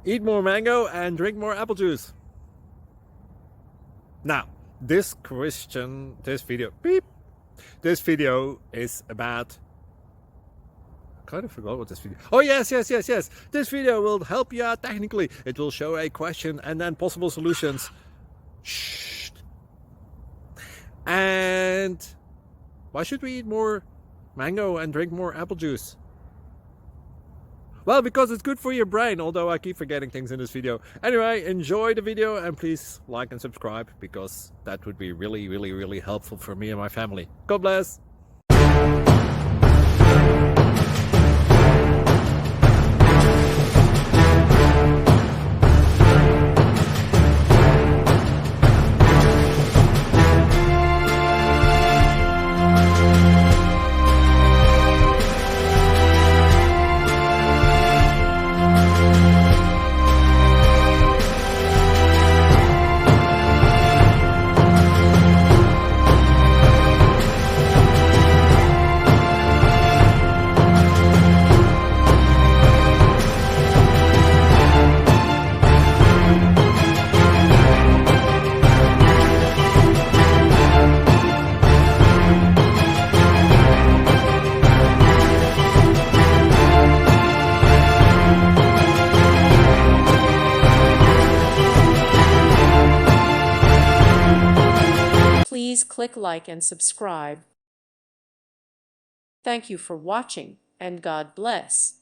Eat more mango and drink more apple juice. Now, this video is about, I kind of forgot what this video. Oh, yes. This video will help you out technically. It will show a question and then possible solutions. Shh. And why should we eat more mango and drink more apple juice? Well, because it's good for your brain, although I keep forgetting things in this video. Anyway, enjoy the video and please like and subscribe, because that would be really helpful for me and my family. God bless! Please click like and subscribe. Thank you for watching, and God bless.